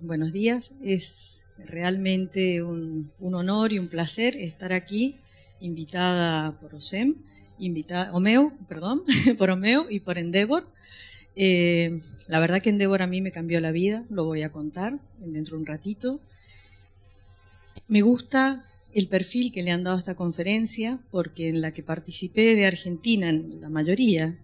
Buenos días, es realmente un honor y un placer estar aquí, invitada por Omeu, perdón, por Omeu y por Endeavor. La verdad que Endeavor a mí me cambió la vida, lo voy a contar dentro de un ratito. Me gusta el perfil que le han dado a esta conferencia, porque en la que participé de Argentina, en la mayoría,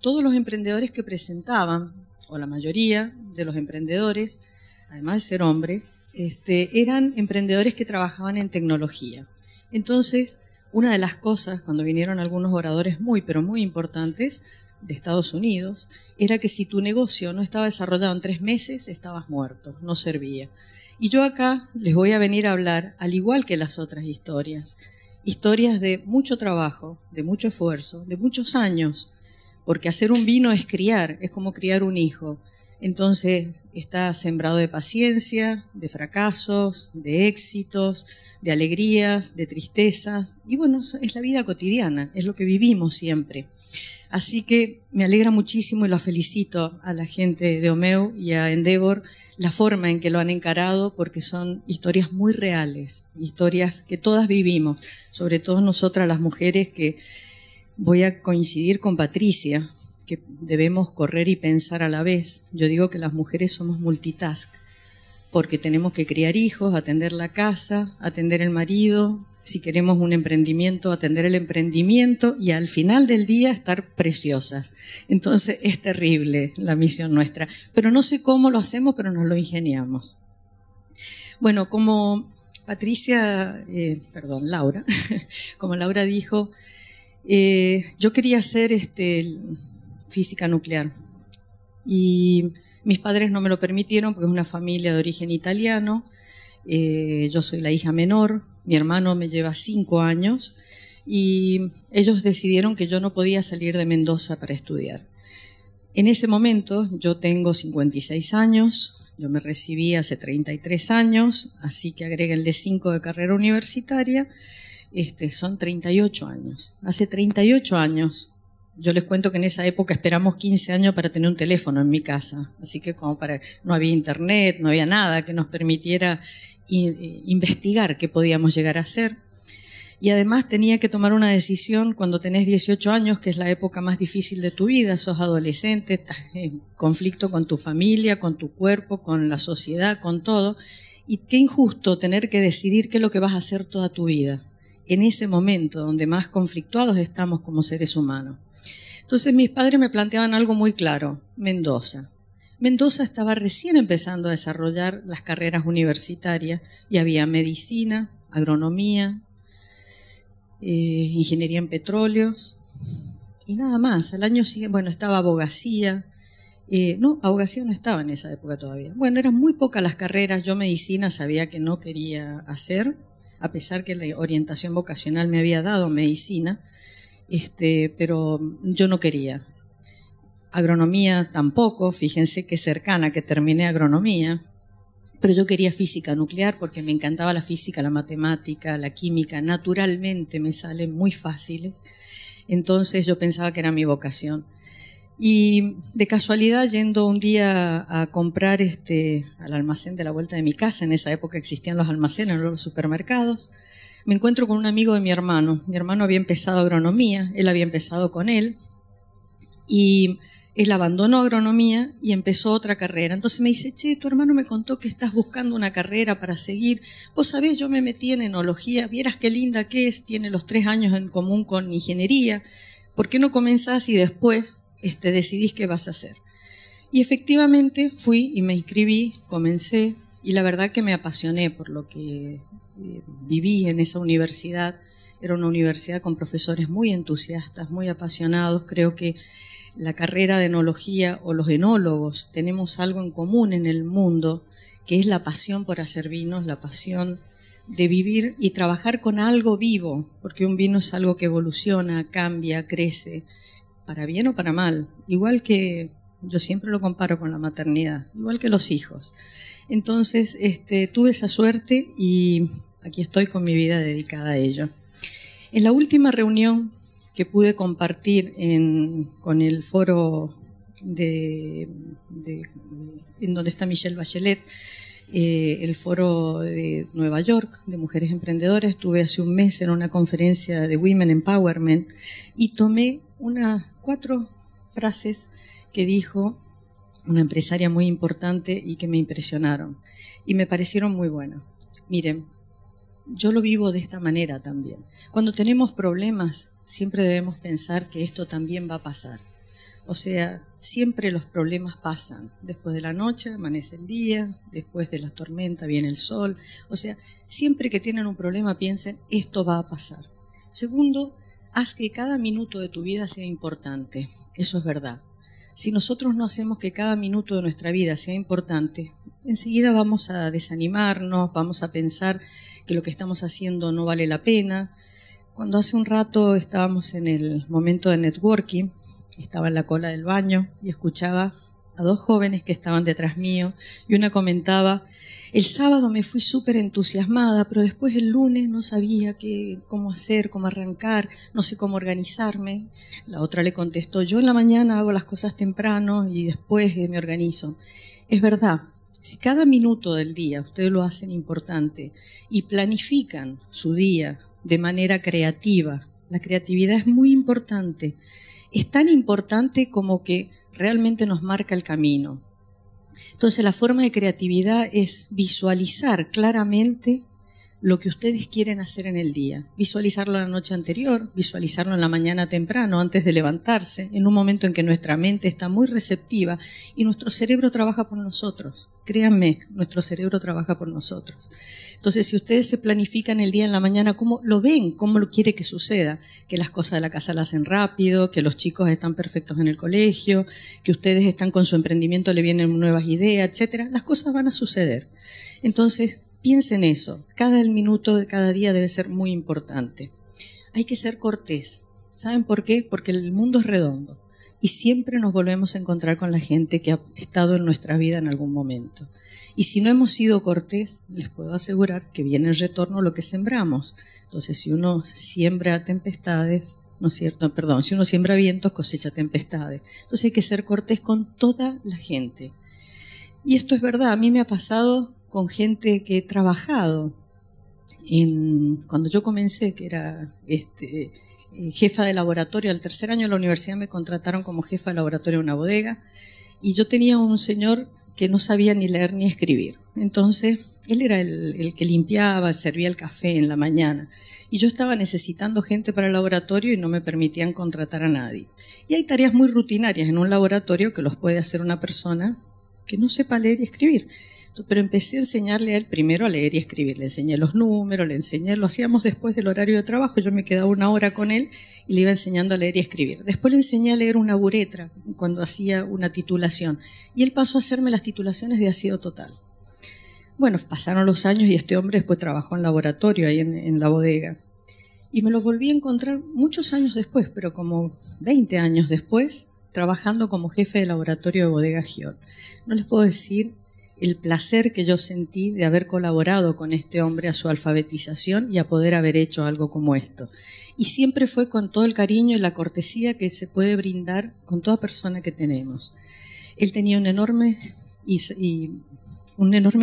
todos los emprendedores que presentaban, o la mayoría de los emprendedores, además de ser hombres, eran emprendedores que trabajaban en tecnología. Entonces, una de las cosas, cuando vinieron algunos oradores pero muy importantes de Estados Unidos, era que si tu negocio no estaba desarrollado en 3 meses, estabas muerto, no servía. Y yo acá les voy a venir a hablar, al igual que las otras historias de mucho trabajo, de mucho esfuerzo, de muchos años, porque hacer un vino es criar, es como criar un hijo. Entonces está sembrado de paciencia, de fracasos, de éxitos, de alegrías, de tristezas. Y bueno, es la vida cotidiana, es lo que vivimos siempre. Así que me alegra muchísimo y los felicito a la gente de Omeu y a Endeavor la forma en que lo han encarado, porque son historias muy reales, historias que todas vivimos, sobre todo nosotras las mujeres, que voy a coincidir con Patricia, que debemos correr y pensar a la vez. Yo digo que las mujeres somos multitask, porque tenemos que criar hijos, atender la casa, atender el marido, si queremos un emprendimiento, atender el emprendimiento y al final del día estar preciosas. Entonces es terrible la misión nuestra, pero no sé cómo lo hacemos, pero nos lo ingeniamos. Bueno, como Laura, como Laura dijo, yo quería hacer física nuclear y mis padres no me lo permitieron porque es una familia de origen italiano. Yo soy la hija menor, mi hermano me lleva 5 años y ellos decidieron que yo no podía salir de Mendoza para estudiar. En ese momento yo tengo 56 años, yo me recibí hace 33 años, así que agréguenle 5 de carrera universitaria, son 38 años. Hace 38 años, yo les cuento que en esa época esperamos 15 años para tener un teléfono en mi casa, así que no había internet, no había nada que nos permitiera investigar qué podíamos llegar a hacer. Y además tenía que tomar una decisión cuando tenés 18 años, que es la época más difícil de tu vida, sos adolescente, estás en conflicto con tu familia, con tu cuerpo, con la sociedad, con todo. Y qué injusto tener que decidir qué es lo que vas a hacer toda tu vida, en ese momento donde más conflictuados estamos como seres humanos. Entonces mis padres me planteaban algo muy claro: Mendoza. Mendoza estaba recién empezando a desarrollar las carreras universitarias y había medicina, agronomía, ingeniería en petróleos y nada más. Al año siguiente, bueno, estaba abogacía. No, abogacía no estaba en esa época todavía. Bueno, eran muy pocas las carreras. Yo medicina sabía que no quería hacer, a pesar que la orientación vocacional me había dado medicina, pero yo no quería. Agronomía tampoco, fíjense qué cercana que terminé agronomía, pero yo quería física nuclear porque me encantaba la física, la matemática, la química, naturalmente me salen muy fáciles, entonces yo pensaba que era mi vocación. Y de casualidad, yendo un día a comprar al almacén de la vuelta de mi casa, en esa época existían los almacenes, no los supermercados, me encuentro con un amigo de mi hermano. Mi hermano había empezado agronomía, él había empezado con él, y él abandonó agronomía y empezó otra carrera. Entonces me dice: che, tu hermano me contó que estás buscando una carrera para seguir. Vos sabés, yo me metí en enología, vieras qué linda que es, tiene los 3 años en común con ingeniería. ¿Por qué no comenzás y después decidís qué vas a hacer? Y efectivamente fui y me inscribí, comencé, y la verdad que me apasioné por lo que viví en esa universidad. Era una universidad con profesores muy entusiastas, muy apasionados. Creo que la carrera de enología o los enólogos tenemos algo en común en el mundo, que es la pasión por hacer vinos, la pasión de vivir y trabajar con algo vivo, porque un vino es algo que evoluciona, cambia, crece, para bien o para mal. Igual que, yo siempre lo comparo con la maternidad, igual que los hijos. Entonces, tuve esa suerte y aquí estoy con mi vida dedicada a ello. En la última reunión que pude compartir con el foro en donde está Michelle Bachelet, el foro de Nueva York de mujeres emprendedoras. Estuve hace un mes en una conferencia de Women Empowerment y tomé unas 4 frases que dijo una empresaria muy importante y que me impresionaron y me parecieron muy buenas. Miren, yo lo vivo de esta manera también. Cuando tenemos problemas, siempre debemos pensar que esto también va a pasar. O sea, siempre los problemas pasan. Después de la noche amanece el día, después de la tormenta viene el sol. O sea, siempre que tienen un problema piensen, esto va a pasar. Segundo, haz que cada minuto de tu vida sea importante. Eso es verdad. Si nosotros no hacemos que cada minuto de nuestra vida sea importante, enseguida vamos a desanimarnos, vamos a pensar que lo que estamos haciendo no vale la pena. Cuando hace un rato estábamos en el momento de networking, estaba en la cola del baño y escuchaba a 2 jóvenes que estaban detrás mío y una comentaba, el sábado me fui súper entusiasmada, pero después el lunes no sabía cómo hacer, cómo arrancar, no sé cómo organizarme. La otra le contestó, yo en la mañana hago las cosas temprano y después me organizo. Es verdad, si cada minuto del día ustedes lo hacen importante y planifican su día de manera creativa, la creatividad es muy importante. Es tan importante como que realmente nos marca el camino. Entonces la forma de creatividad es visualizar claramente lo que ustedes quieren hacer en el día. Visualizarlo la noche anterior, visualizarlo en la mañana temprano, antes de levantarse, en un momento en que nuestra mente está muy receptiva y nuestro cerebro trabaja por nosotros. Créanme, nuestro cerebro trabaja por nosotros. Entonces, si ustedes se planifican el día en la mañana, ¿cómo lo ven? ¿Cómo lo quiere que suceda? Que las cosas de la casa las hacen rápido, que los chicos están perfectos en el colegio, que ustedes están con su emprendimiento, le vienen nuevas ideas, etcétera. Las cosas van a suceder. Entonces, piensen eso. Cada minuto de cada día debe ser muy importante. Hay que ser cortés. ¿Saben por qué? Porque el mundo es redondo y siempre nos volvemos a encontrar con la gente que ha estado en nuestra vida en algún momento. Y si no hemos sido cortés, les puedo asegurar que viene en retorno lo que sembramos. Entonces, si uno siembra tempestades, ¿no es cierto? Perdón, si uno siembra vientos, cosecha tempestades. Entonces hay que ser cortés con toda la gente. Y esto es verdad, a mí me ha pasado con gente que he trabajado. Cuando yo comencé, que era jefa de laboratorio, al 3er año de la universidad me contrataron como jefa de laboratorio en una bodega y yo tenía un señor que no sabía ni leer ni escribir. Entonces, él era el que limpiaba, servía el café en la mañana. Y yo estaba necesitando gente para el laboratorio y no me permitían contratar a nadie. Y hay tareas muy rutinarias en un laboratorio que los puede hacer una persona que no sepa leer y escribir. Pero empecé a enseñarle a él primero a leer y escribir. Le enseñé los números, le enseñé, lo hacíamos después del horario de trabajo. Yo me quedaba 1 hora con él y le iba enseñando a leer y escribir. Después le enseñé a leer una buretra cuando hacía una titulación. Y él pasó a hacerme las titulaciones de ácido total. Bueno, pasaron los años y este hombre después trabajó en laboratorio ahí en la bodega. Y me lo volví a encontrar muchos años después, pero como 20 años después, trabajando como jefe de laboratorio de Bodega Gior. No les puedo decir el placer que yo sentí de haber colaborado con este hombre a su alfabetización y a poder haber hecho algo como esto. Y siempre fue con todo el cariño y la cortesía que se puede brindar con toda persona que tenemos. Él tenía un enorme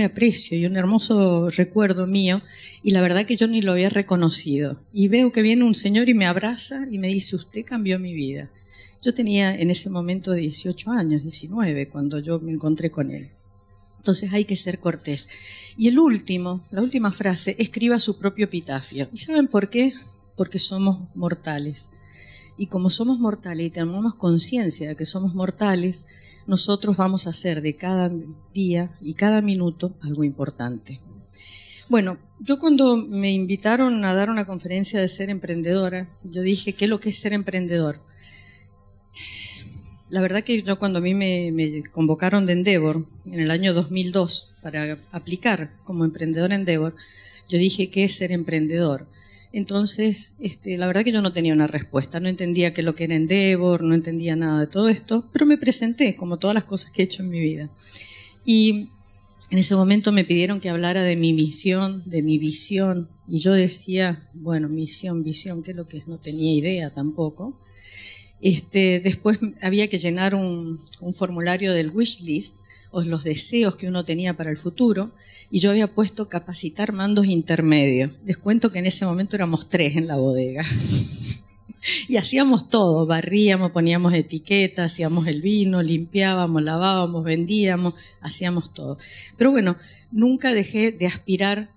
aprecio y un hermoso recuerdo mío, y la verdad que yo ni lo había reconocido. Y veo que viene un señor y me abraza y me dice, usted cambió mi vida. Yo tenía en ese momento 18 años, 19, cuando yo me encontré con él. Entonces hay que ser cortés. Y la última frase, escriba su propio epitafio. ¿Y saben por qué? Porque somos mortales. Y como somos mortales y tenemos conciencia de que somos mortales, nosotros vamos a hacer de cada día y cada minuto algo importante. Bueno, yo cuando me invitaron a dar una conferencia de ser emprendedora, yo dije, ¿qué es lo que es ser emprendedor? La verdad que yo cuando a mí me convocaron de Endeavor en el año 2002 para aplicar como emprendedor en Endeavor, yo dije, ¿qué es ser emprendedor? Entonces, la verdad que yo no tenía una respuesta, no entendía qué es lo que era Endeavor, no entendía nada de todo esto, pero me presenté como todas las cosas que he hecho en mi vida. Y en ese momento me pidieron que hablara de mi misión, de mi visión, y yo decía, bueno, misión, visión, ¿qué es lo que es? No tenía idea tampoco. Después había que llenar un formulario del wish list, o los deseos que uno tenía para el futuro, y yo había puesto capacitar mandos intermedios. Les cuento que en ese momento éramos 3 en la bodega. Y hacíamos todo, barríamos, poníamos etiquetas, hacíamos el vino, limpiábamos, lavábamos, vendíamos, hacíamos todo. Pero bueno, nunca dejé de aspirar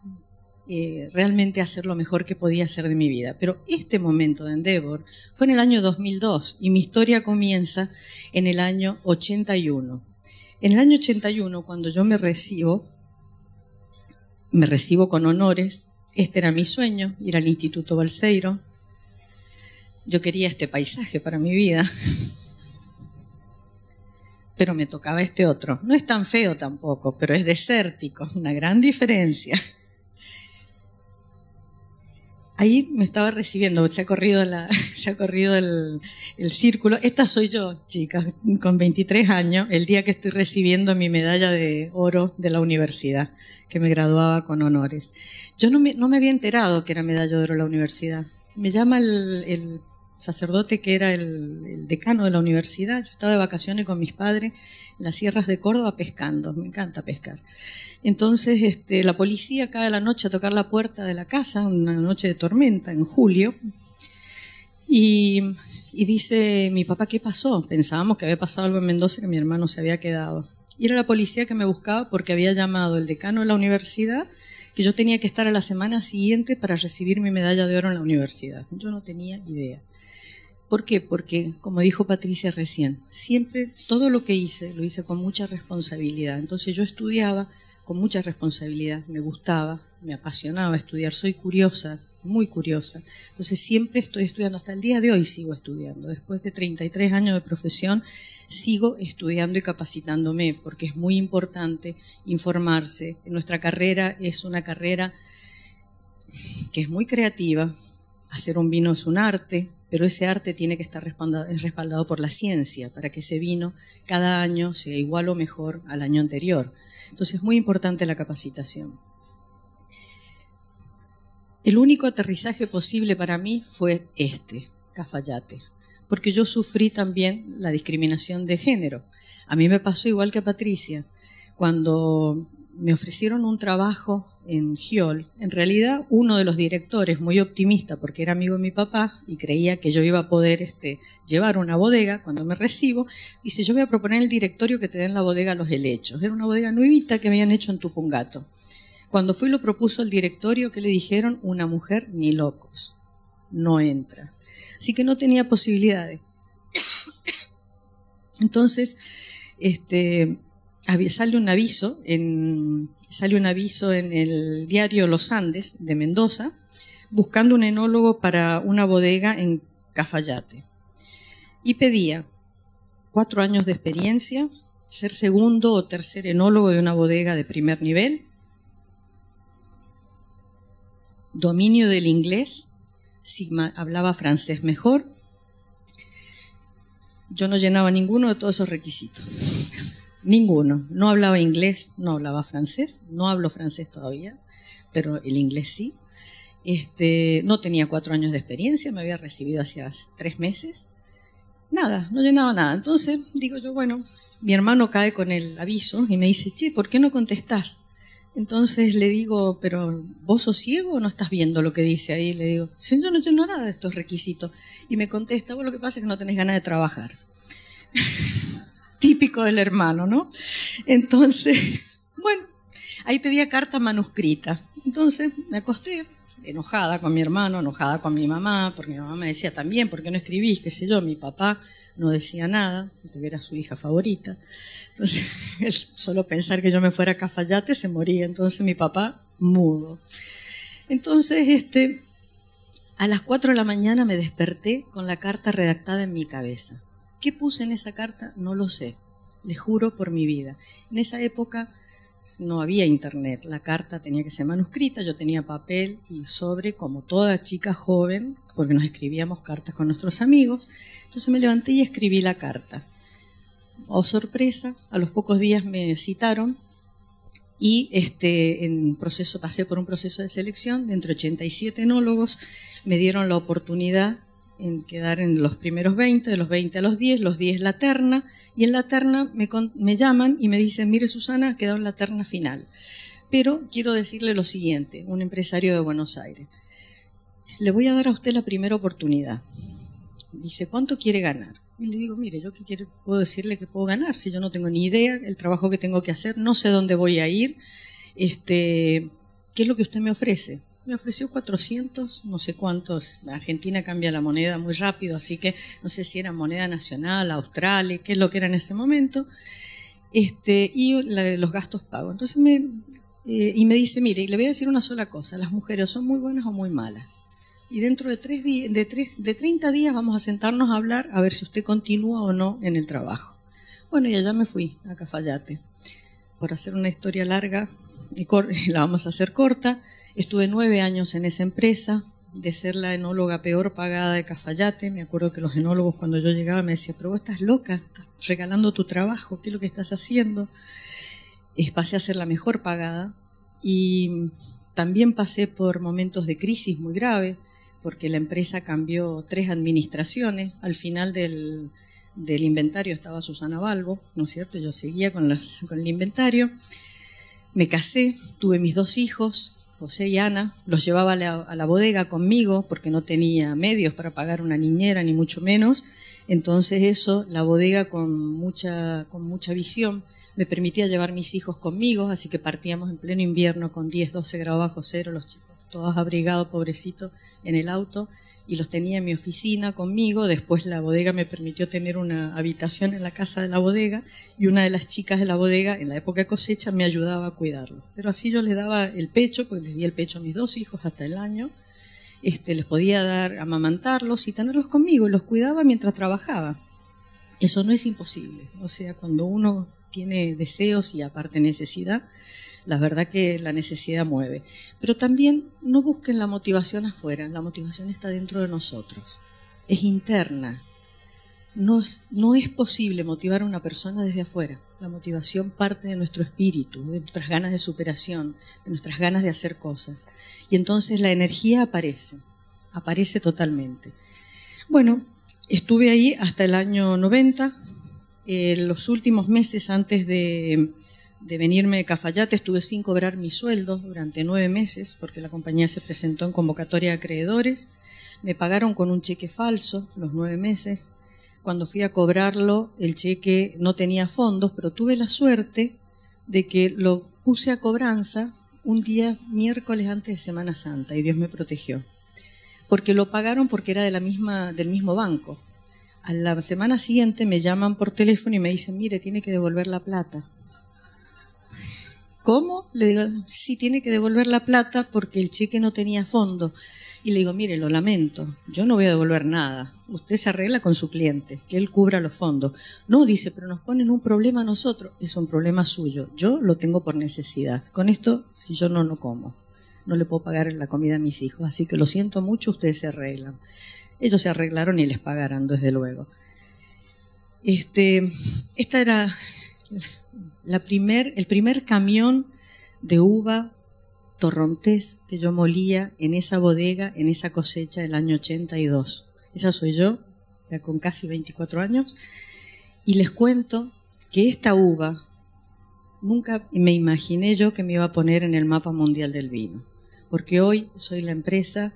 realmente a hacer lo mejor que podía hacer de mi vida. Pero este momento de Endeavor fue en el año 2002 y mi historia comienza en el año 81. En el año 81, cuando yo me recibo con honores. Este era mi sueño, ir al Instituto Balseiro. Yo quería este paisaje para mi vida, pero me tocaba este otro. No es tan feo tampoco, pero es desértico, una gran diferencia. Ahí me estaba recibiendo, se ha corrido el círculo. Esta soy yo, chicas, con 23 años, el día que estoy recibiendo mi medalla de oro de la universidad, que me graduaba con honores. Yo no me había enterado que era medalla de oro de la universidad. Me llama el sacerdote que era el decano de la universidad. Yo estaba de vacaciones con mis padres en las sierras de Córdoba pescando. Me encanta pescar. Entonces la policía cae a la noche a tocar la puerta de la casa, una noche de tormenta en julio, y dice mi papá, ¿qué pasó? Pensábamos que había pasado algo en Mendoza, que mi hermano se había quedado. Y era la policía que me buscaba porque había llamado el decano de la universidad que yo tenía que estar a la semana siguiente para recibir mi medalla de oro en la universidad. Yo no tenía idea. ¿Por qué? Porque, como dijo Patricia recién, siempre todo lo que hice, lo hice con mucha responsabilidad. Entonces yo estudiaba con mucha responsabilidad, me gustaba, me apasionaba estudiar, soy curiosa, muy curiosa. Entonces siempre estoy estudiando, hasta el día de hoy sigo estudiando. Después de 33 años de profesión, sigo estudiando y capacitándome, porque es muy importante informarse. Nuestra carrera es una carrera que es muy creativa. Hacer un vino es un arte, pero ese arte tiene que estar respaldado por la ciencia para que ese vino cada año sea igual o mejor al año anterior. Entonces es muy importante la capacitación. El único aterrizaje posible para mí fue Cafayate, porque yo sufrí también la discriminación de género. A mí me pasó igual que a Patricia. Cuando me ofrecieron un trabajo en Giol, en realidad uno de los directores, muy optimista porque era amigo de mi papá y creía que yo iba a poder llevar una bodega, cuando me recibo, dice, yo voy a proponer al directorio que te den la bodega Los Helechos. Era una bodega nuevita que habían hecho en Tupungato. Cuando fui lo propuso al directorio, que le dijeron, una mujer ni locos, no entra. Así que no tenía posibilidades. Entonces, sale un aviso en el diario Los Andes de Mendoza, buscando un enólogo para una bodega en Cafayate. Y pedía 4 años de experiencia, ser segundo o tercer enólogo de una bodega de primer nivel, dominio del inglés, si hablaba francés mejor. Yo no llenaba ninguno de todos esos requisitos. Ninguno. No hablaba inglés, no hablaba francés, no hablo francés todavía, pero el inglés sí. No tenía 4 años de experiencia, me había recibido hacía 3 meses. Nada, no llenaba nada. Entonces digo yo, bueno, mi hermano cae con el aviso y me dice, che, ¿por qué no contestás? Entonces le digo, pero ¿vos sos ciego o no estás viendo lo que dice ahí? Le digo, si yo no lleno nada de estos requisitos. Y me contesta, vos lo que pasa es que no tenés ganas de trabajar. Típico del hermano, ¿no? Entonces, bueno, ahí pedía carta manuscrita. Entonces me acosté, enojada con mi hermano, enojada con mi mamá, porque mi mamá me decía también, ¿por qué no escribís? Qué sé yo, mi papá no decía nada, porque era su hija favorita. Entonces, él, solo pensar que yo me fuera a Cafayate se moría. Entonces mi papá, mudo. Entonces, a las 4 de la mañana me desperté con la carta redactada en mi cabeza. ¿Qué puse en esa carta? No lo sé, les juro por mi vida. En esa época no había internet, la carta tenía que ser manuscrita, yo tenía papel y sobre, como toda chica joven, porque nos escribíamos cartas con nuestros amigos. Entonces me levanté y escribí la carta. Oh, sorpresa, a los pocos días me citaron y pasé por un proceso de selección de entre 87 enólogos, me dieron la oportunidad en quedar en los primeros 20, de los 20 a los 10 la terna, y en la terna me llaman y me dicen, mire Susana, quedó en la terna final. Pero quiero decirle lo siguiente, un empresario de Buenos Aires, le voy a dar a usted la primera oportunidad. Dice, ¿cuánto quiere ganar? Y le digo, mire, yo qué puedo decirle que puedo ganar si yo no tengo ni idea el trabajo que tengo que hacer, no sé dónde voy a ir, ¿qué es lo que usted me ofrece? Me ofreció 400, no sé cuántos. Argentina cambia la moneda muy rápido, así que no sé si era moneda nacional, austral, qué es lo que era en ese momento, y los gastos pagos. Entonces me dice, mire, le voy a decir una sola cosa, las mujeres son muy buenas o muy malas. Y dentro de 30 días vamos a sentarnos a hablar a ver si usted continúa o no en el trabajo. Bueno, y allá me fui a Cafayate. Por hacer una historia larga, y la vamos a hacer corta, estuve 9 años en esa empresa, de ser la enóloga peor pagada de Cafayate. Me acuerdo que los enólogos cuando yo llegaba me decían, pero vos estás loca, estás regalando tu trabajo, ¿qué es lo que estás haciendo? Pasé a ser la mejor pagada y también pasé por momentos de crisis muy graves, porque la empresa cambió 3 administraciones. Al final del inventario estaba Susana Balbo, ¿no es cierto? Yo seguía con el inventario. Me casé, tuve mis 2 hijos, José y Ana, los llevaba a la bodega conmigo porque no tenía medios para pagar una niñera, ni mucho menos. Entonces eso, la bodega con mucha visión, me permitía llevar mis hijos conmigo, así que partíamos en pleno invierno con 10, 12 grados bajo cero, los chicos todos abrigados, pobrecitos, en el auto, y los tenía en mi oficina conmigo. Después la bodega me permitió tener una habitación en la casa de la bodega, y una de las chicas de la bodega, en la época de cosecha, me ayudaba a cuidarlos. Pero así yo les daba el pecho, porque les di el pecho a mis 2 hijos hasta el año. Les podía dar, amamantarlos y tenerlos conmigo, y los cuidaba mientras trabajaba. Eso no es imposible. O sea, cuando uno tiene deseos y aparte necesidad, la verdad que la necesidad mueve. Pero también no busquen la motivación afuera, la motivación está dentro de nosotros, es interna. No es posible motivar a una persona desde afuera. La motivación parte de nuestro espíritu, de nuestras ganas de superación, de nuestras ganas de hacer cosas. Y entonces la energía aparece totalmente. Bueno, estuve ahí hasta el año 90. Los últimos meses antes de venirme de Cafayate estuve sin cobrar mi sueldo durante 9 meses porque la compañía se presentó en convocatoria de acreedores. Me pagaron con un cheque falso los 9 meses. Cuando fui a cobrarlo, el cheque no tenía fondos, pero tuve la suerte de que lo puse a cobranza un día miércoles antes de Semana Santa y Dios me protegió. Porque lo pagaron porque era del mismo banco. A la semana siguiente me llaman por teléfono y me dicen, mire, tiene que devolver la plata. ¿Cómo? Le digo, sí, tiene que devolver la plata porque el cheque no tenía fondo. Y le digo, mire, lo lamento, yo no voy a devolver nada. Usted se arregla con su cliente, que él cubra los fondos. No, dice, pero nos ponen un problema a nosotros. Es un problema suyo. Yo lo tengo por necesidad. Con esto, si yo no como, no le puedo pagar la comida a mis hijos. Así que lo siento mucho, ustedes se arreglan. Ellos se arreglaron y les pagaron, desde luego. Esta era el primer camión de uva torrontés que yo molía en esa bodega, en esa cosecha del año 82. Esa soy yo, ya con casi 24 años. Y les cuento que esta uva nunca me imaginé yo que me iba a poner en el mapa mundial del vino, porque hoy soy la empresa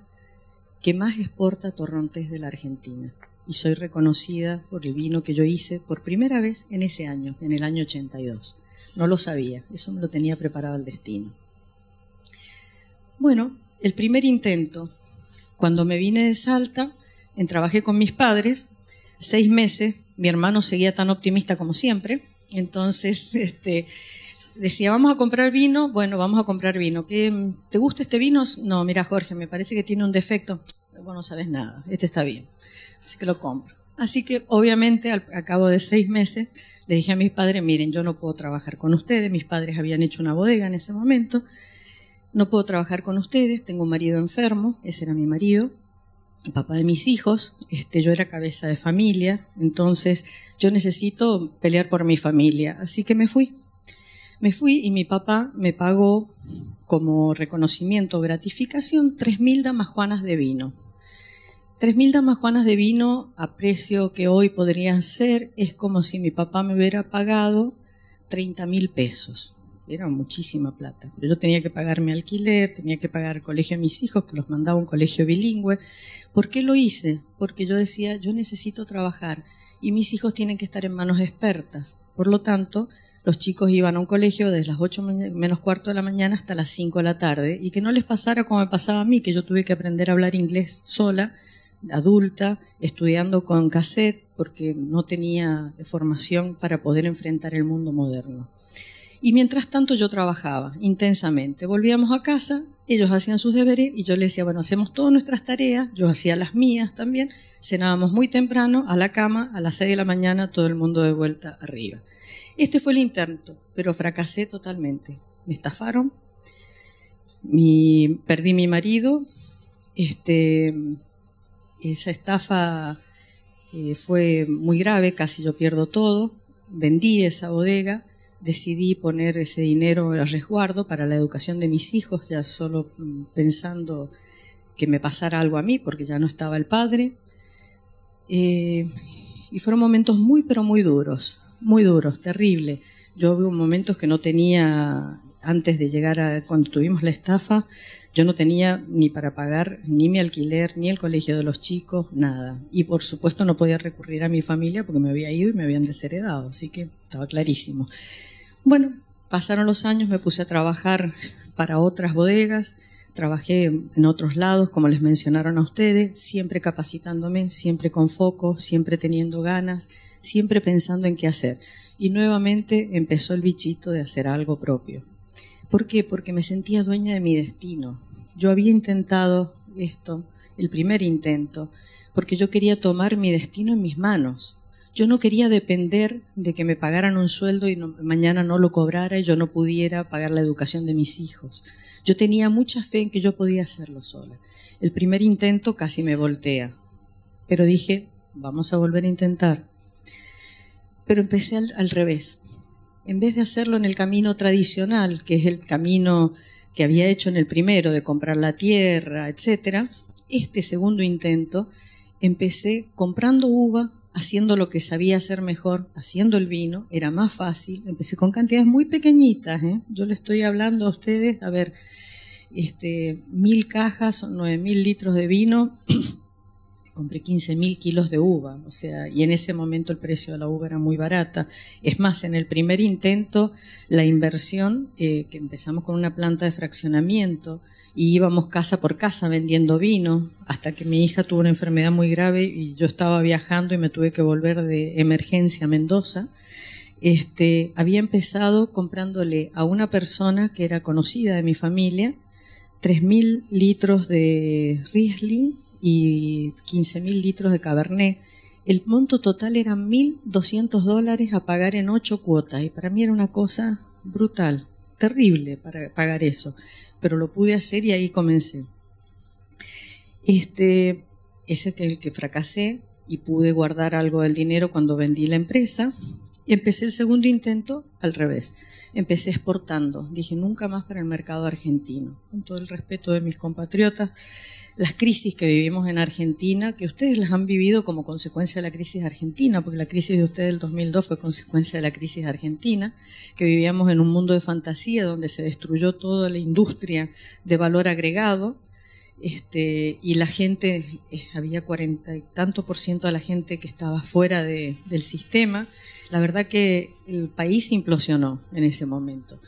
que más exporta torrontés de la Argentina. Y soy reconocida por el vino que yo hice por primera vez en ese año, en el año 82. No lo sabía, eso me lo tenía preparado el destino. Bueno, el primer intento, cuando me vine de Salta, trabajé con mis padres, 6 meses, mi hermano seguía tan optimista como siempre, entonces decía, vamos a comprar vino, bueno, vamos a comprar vino. ¿Te gusta este vino? No, mira Jorge, me parece que tiene un defecto. Bueno, no sabes nada, este está bien. Así que lo compro. Así que obviamente al cabo de 6 meses le dije a mis padres, miren, yo no puedo trabajar con ustedes, mis padres habían hecho una bodega en ese momento, no puedo trabajar con ustedes, tengo un marido enfermo, ese era mi marido, el papá de mis hijos, yo era cabeza de familia, entonces yo necesito pelear por mi familia, así que me fui. Me fui y mi papá me pagó como reconocimiento o gratificación 3.000 damajuanas de vino. 3.000 damajuanas de vino a precio que hoy podrían ser, es como si mi papá me hubiera pagado 30.000 pesos. Era muchísima plata. Yo tenía que pagar mi alquiler, tenía que pagar el colegio de mis hijos, que los mandaba a un colegio bilingüe. ¿Por qué lo hice? Porque yo decía, yo necesito trabajar y mis hijos tienen que estar en manos expertas. Por lo tanto, los chicos iban a un colegio desde las 8 menos cuarto de la mañana hasta las 5 de la tarde y que no les pasara como me pasaba a mí, que yo tuve que aprender a hablar inglés sola, adulta, estudiando con cassette, porque no tenía formación para poder enfrentar el mundo moderno. Y mientras tanto yo trabajaba intensamente. Volvíamos a casa, ellos hacían sus deberes y yo les decía, bueno, hacemos todas nuestras tareas, yo hacía las mías también, cenábamos muy temprano, a la cama, a las 6 de la mañana, todo el mundo de vuelta arriba. Este fue el intento, pero fracasé totalmente. Me estafaron, perdí mi marido, esa estafa fue muy grave, casi yo pierdo todo, vendí esa bodega, decidí poner ese dinero a resguardo para la educación de mis hijos, ya solo pensando que me pasara algo a mí, porque ya no estaba el padre. Y fueron momentos muy, pero muy duros, terrible. Yo hubo momentos que no tenía, antes de llegar cuando tuvimos la estafa, yo no tenía ni para pagar ni mi alquiler, ni el colegio de los chicos, nada. Y por supuesto no podía recurrir a mi familia porque me había ido y me habían desheredado, así que estaba clarísimo. Bueno, pasaron los años, me puse a trabajar para otras bodegas, trabajé en otros lados, como les mencionaron a ustedes, siempre capacitándome, siempre con foco, siempre teniendo ganas, siempre pensando en qué hacer. Y nuevamente empezó el bichito de hacer algo propio. ¿Por qué? Porque me sentía dueña de mi destino. Yo había intentado esto, el primer intento, porque yo quería tomar mi destino en mis manos. Yo no quería depender de que me pagaran un sueldo y mañana no lo cobrara y yo no pudiera pagar la educación de mis hijos. Yo tenía mucha fe en que yo podía hacerlo sola. El primer intento casi me voltea, pero dije, vamos a volver a intentar. Pero empecé al revés. En vez de hacerlo en el camino tradicional, que es el camino que había hecho en el primero, de comprar la tierra, etc., este segundo intento empecé comprando uva, haciendo lo que sabía hacer mejor, haciendo el vino, era más fácil. Empecé con cantidades muy pequeñitas, Yo le estoy hablando a ustedes, a ver, 1.000 cajas, son 9.000 litros de vino, compré 15.000 kilos de uva, o sea, y en ese momento el precio de la uva era muy barata. Es más, en el primer intento, la inversión, que empezamos con una planta de fraccionamiento, y íbamos casa por casa vendiendo vino, hasta que mi hija tuvo una enfermedad muy grave y yo estaba viajando y me tuve que volver de emergencia a Mendoza. Había empezado comprándole a una persona que era conocida de mi familia 3.000 litros de Riesling y 15.000 litros de Cabernet. El monto total era $1.200 a pagar en 8 cuotas y para mí era una cosa brutal, terrible para pagar eso, pero lo pude hacer y ahí comencé. Ese es el que fracasé y pude guardar algo del dinero cuando vendí la empresa. Y empecé el segundo intento al revés. Empecé exportando. Dije, nunca más para el mercado argentino. Con todo el respeto de mis compatriotas, las crisis que vivimos en Argentina, que ustedes las han vivido como consecuencia de la crisis argentina, porque la crisis de ustedes del 2002 fue consecuencia de la crisis argentina, que vivíamos en un mundo de fantasía donde se destruyó toda la industria de valor agregado, y la gente, había 40 y tanto % de la gente que estaba fuera del sistema. La verdad que el país implosionó en ese momento.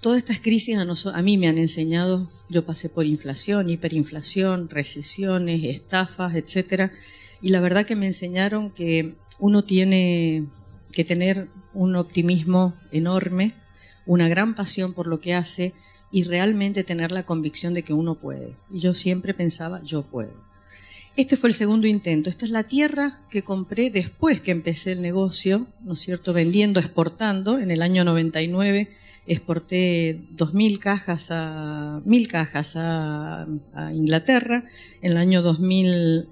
Todas estas crisis a mí me han enseñado, yo pasé por inflación, hiperinflación, recesiones, estafas, etcétera, y la verdad que me enseñaron que uno tiene que tener un optimismo enorme, una gran pasión por lo que hace y realmente tener la convicción de que uno puede. Y yo siempre pensaba, yo puedo. Este fue el segundo intento. Esta es la tierra que compré después que empecé el negocio, ¿no es cierto?, vendiendo, exportando. En el año 99 exporté 1.000 cajas a Inglaterra. En el año 2000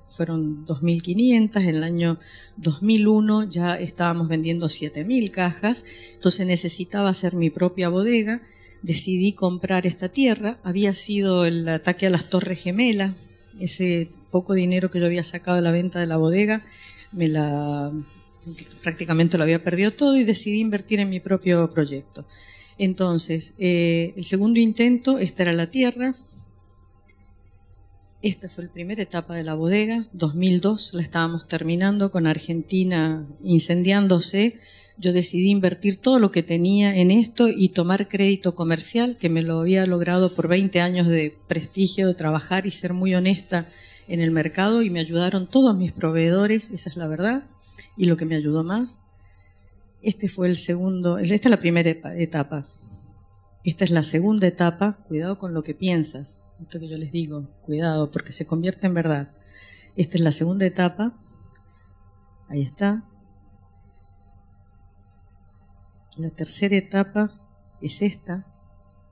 fueron 2.500. En el año 2001 ya estábamos vendiendo 7.000 cajas. Entonces necesitaba hacer mi propia bodega. Decidí comprar esta tierra. Había sido el ataque a las Torres Gemelas ese poco dinero que yo había sacado de la venta de la bodega, prácticamente lo había perdido todo y decidí invertir en mi propio proyecto. Entonces, el segundo intento, esta era la tierra. Esta fue la primera etapa de la bodega, 2002, la estábamos terminando con Argentina incendiándose. Yo decidí invertir todo lo que tenía en esto y tomar crédito comercial, que me lo había logrado por 20 años de prestigio, de trabajar y ser muy honesta en el mercado, y me ayudaron todos mis proveedores, esa es la verdad, y lo que me ayudó más. Este fue el segundo, esta es la primera etapa. Esta es la segunda etapa, cuidado con lo que piensas. Esto que yo les digo, cuidado, porque se convierte en verdad. Esta es la segunda etapa. Ahí está. La tercera etapa es esta.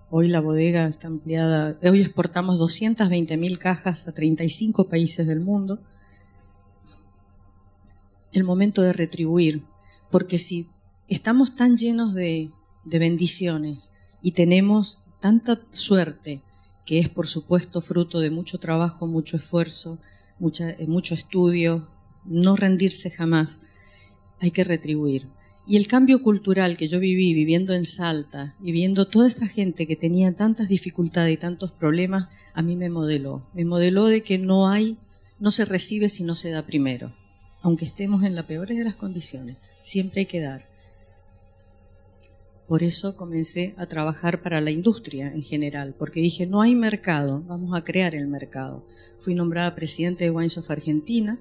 Hoy la bodega está ampliada. Hoy exportamos 220.000 cajas a 35 países del mundo. El momento de retribuir, porque si estamos tan llenos de bendiciones y tenemos tanta suerte, que es por supuesto fruto de mucho trabajo, mucho esfuerzo, mucho estudio, no rendirse jamás, hay que retribuir. Y el cambio cultural que yo viví viviendo en Salta y viendo toda esta gente que tenía tantas dificultades y tantos problemas, a mí me modeló. Me modeló de que no se recibe si no se da primero. Aunque estemos en las peores de las condiciones, siempre hay que dar. Por eso comencé a trabajar para la industria en general, porque dije, no hay mercado, vamos a crear el mercado. Fui nombrada presidente de Wines of Argentina,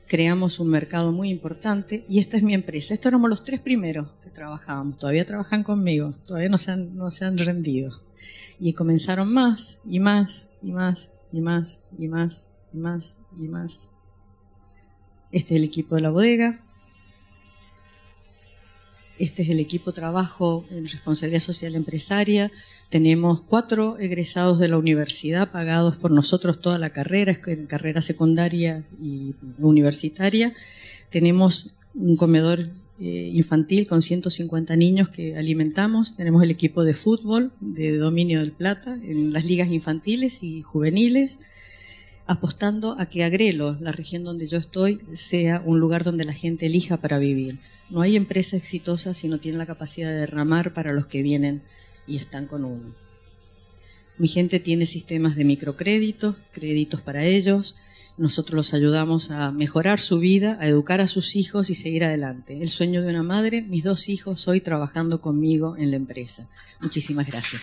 creamos un mercado muy importante y esta es mi empresa. Estos éramos los 3 primeros que trabajábamos, todavía trabajan conmigo, todavía no se han rendido. Y comenzaron más y más y más y más y más y más y más. Este es el equipo de la bodega. Este es el equipo trabajo en responsabilidad social empresaria. Tenemos 4 egresados de la universidad pagados por nosotros toda la carrera, carrera secundaria y universitaria. Tenemos un comedor infantil con 150 niños que alimentamos. Tenemos el equipo de fútbol de Dominio del Plata en las ligas infantiles y juveniles, apostando a que Agrelo, la región donde yo estoy, sea un lugar donde la gente elija para vivir. No hay empresa exitosa si no tiene la capacidad de derramar para los que vienen y están con uno. Mi gente tiene sistemas de microcréditos, créditos para ellos. Nosotros los ayudamos a mejorar su vida, a educar a sus hijos y seguir adelante. El sueño de una madre, mis 2 hijos hoy trabajando conmigo en la empresa. Muchísimas gracias.